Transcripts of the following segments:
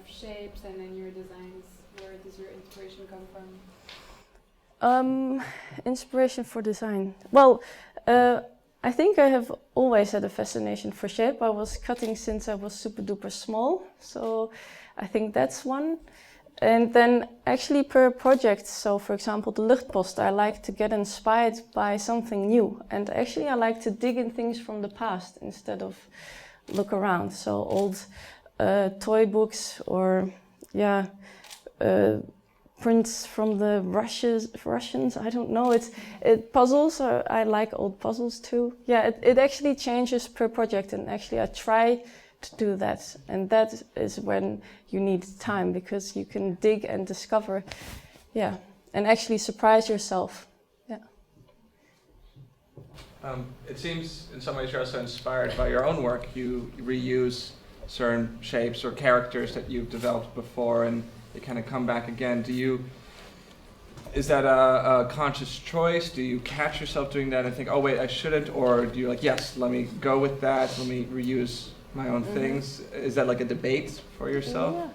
shapes and in your designs? Where does your inspiration come from? Inspiration for design. Well, I think I have always had a fascination for shape. I was cutting since I was super duper small, so I think that's one. And then actually per project, so for example the Luchtpost, I like to get inspired by something new. And actually I like to dig in things from the past instead of look around. So old toy books or prints from the Russians, I don't know. Puzzles, I like old puzzles too. Yeah, it actually changes per project, and actually I try to do that. And that is when you need time, because you can dig and discover, and actually surprise yourself. Yeah. It seems in some ways you're also inspired by your own work. You reuse certain shapes or characters that you've developed before, and they kind of come back again. Is that a conscious choice? Do you catch yourself doing that and think, oh wait, I shouldn't? Or do you like, yes, let me go with that, let me reuse my own things? Is that like a debate for yourself?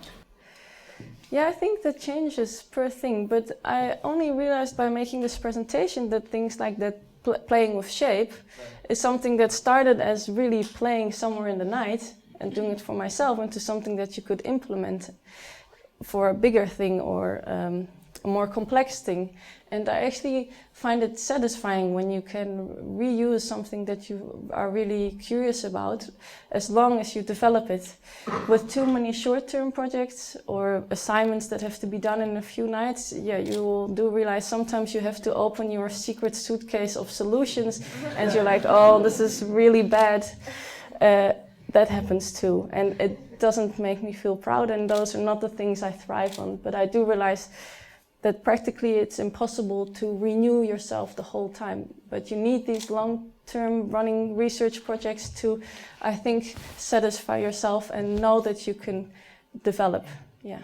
Yeah, I think that changes per thing, but I only realized by making this presentation that things like that, playing with shape, is something that started as really playing somewhere in the night and doing it for myself, into something that you could implement for a bigger thing or a more complex thing. And I actually find it satisfying when you can reuse something that you are really curious about, as long as you develop it. With too many short-term projects or assignments that have to be done in a few nights, you do realize sometimes you have to open your secret suitcase of solutions and you're like, oh, this is really bad. That happens too, and it doesn't make me feel proud, and those are not the things I thrive on. But I do realize that practically it's impossible to renew yourself the whole time. But you need these long-term running research projects to, I think, satisfy yourself and know that you can develop. Yeah.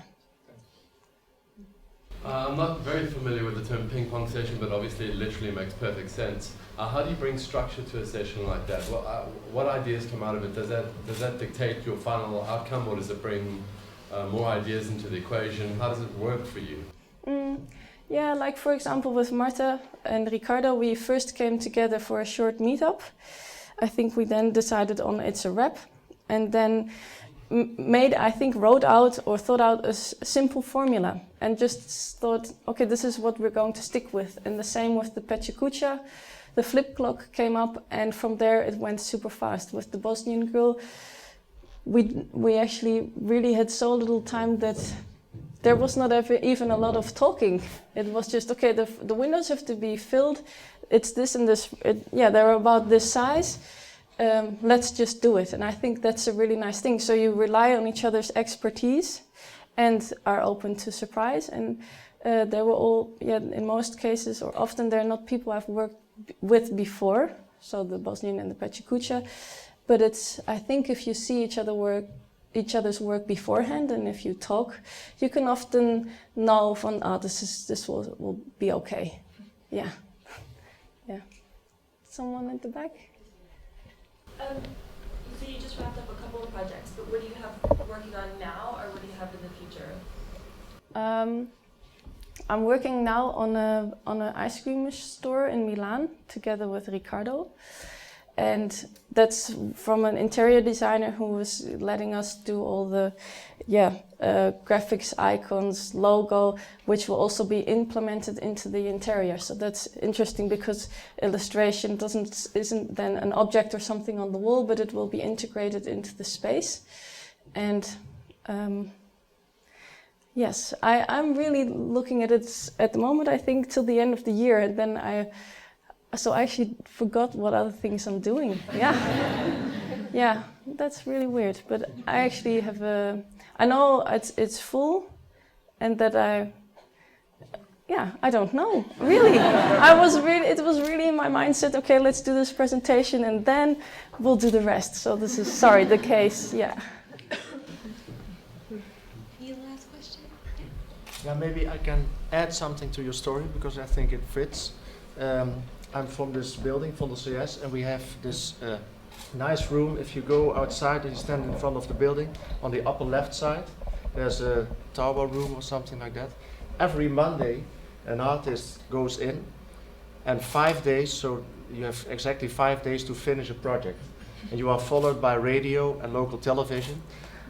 I'm not very familiar with the term ping pong session, but obviously it literally makes perfect sense. How do you bring structure to a session like that? What ideas come out of it? Does that dictate your final outcome, or does it bring more ideas into the equation? How does it work for you? Yeah, like for example with Marta and Ricardo, we first came together for a short meetup. I think we then decided on it's a wrap, and then wrote out or thought out a simple formula and just thought, okay, this is what we're going to stick with. And the same with the Pechakucha. The flip clock came up, and from there it went super fast. With the Bosnian girl, we actually really had so little time that there was not even a lot of talking. It was just, okay, the windows have to be filled. It's this and this. They're about this size. Let's just do it. And I think that's a really nice thing. So you rely on each other's expertise and are open to surprise. And they were all, in most cases, or often they're not people I've worked with before. So the Bosnian and the Pechakucha. But I think if you see each other's work beforehand, and if you talk, you can often know from, this will be okay. Yeah. Someone at the back? So you just wrapped up a couple of projects, but what do you have working on now, or what do you have in the future? I'm working now on an ice cream store in Milan together with Ricardo. And that's from an interior designer who was letting us do all the graphics, icons, logo, which will also be implemented into the interior. So that's interesting, because illustration isn't then an object or something on the wall, but it will be integrated into the space. And yes, I'm really looking at it at the moment, I think, till the end of the year. And then I actually forgot what other things I'm doing. Yeah, that's really weird. But I actually have I know it's full, and that I don't know, really. It was really in my mindset, okay, let's do this presentation and then we'll do the rest. So this is, the case, yeah. Any last question? Yeah, maybe I can add something to your story, because I think it fits. I'm from this building, from the CS, and we have this nice room. If you go outside and you stand in front of the building, on the upper left side, There's a tower room or something like that. Every Monday, an artist goes in, and 5 days, so you have exactly 5 days to finish a project. And you are followed by radio and local television,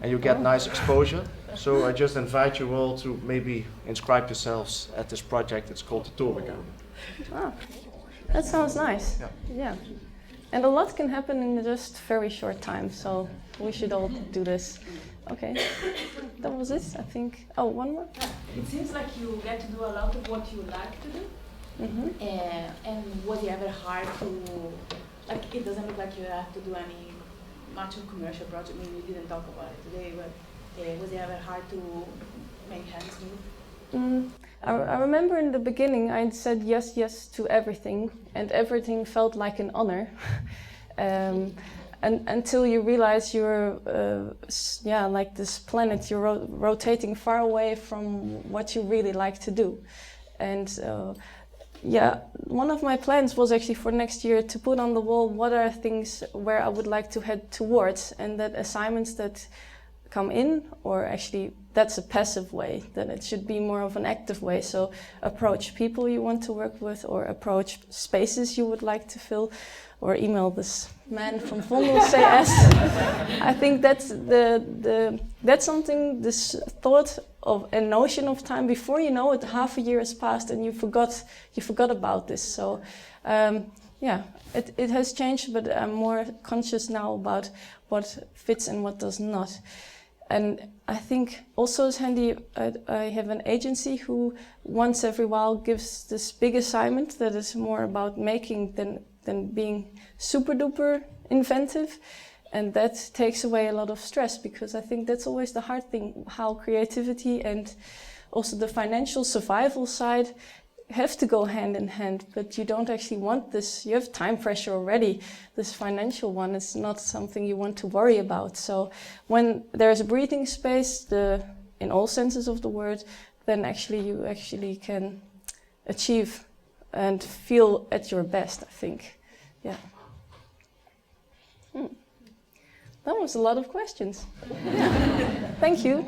and you get nice exposure. So I just invite you all to maybe inscribe yourselves at this project. It's called the Tourbegaan. Ah, that sounds nice. Yeah. Yeah. And a lot can happen in just very short time, so we should all do this. Okay, that was it, I think. Oh, one more? It seems like you get to do a lot of what you like to do. Mm-hmm. And was it ever hard to, like, it doesn't look like you have to do any much of commercial project. Maybe we didn't talk about it today, but was it ever hard to make hands move? I remember in the beginning I said yes to everything, and everything felt like an honor. And until you realize you're, like this planet, you're rotating far away from what you really like to do. And one of my plans was actually for next year to put on the wall what are things where I would like to head towards, and that assignments that come in, or actually that's a passive way, that it should be more of an active way. So approach people you want to work with, or approach spaces you would like to fill, or email this man from Vondel CS. I think that's that's something, this thought of a notion of time, before you know it, half a year has passed and you forgot about this. So it has changed, but I'm more conscious now about what fits and what does not. And I think also it's handy, I have an agency who once every while gives this big assignment that is more about making than being super duper inventive. And that takes away a lot of stress, because I think that's always the hard thing, how creativity and also the financial survival side have to go hand in hand, but you don't actually want this. You have time pressure already. This financial one is not something you want to worry about. So when there's a breathing space, in all senses of the word, then you actually can achieve and feel at your best, I think. Yeah. That was a lot of questions. Yeah. Thank you.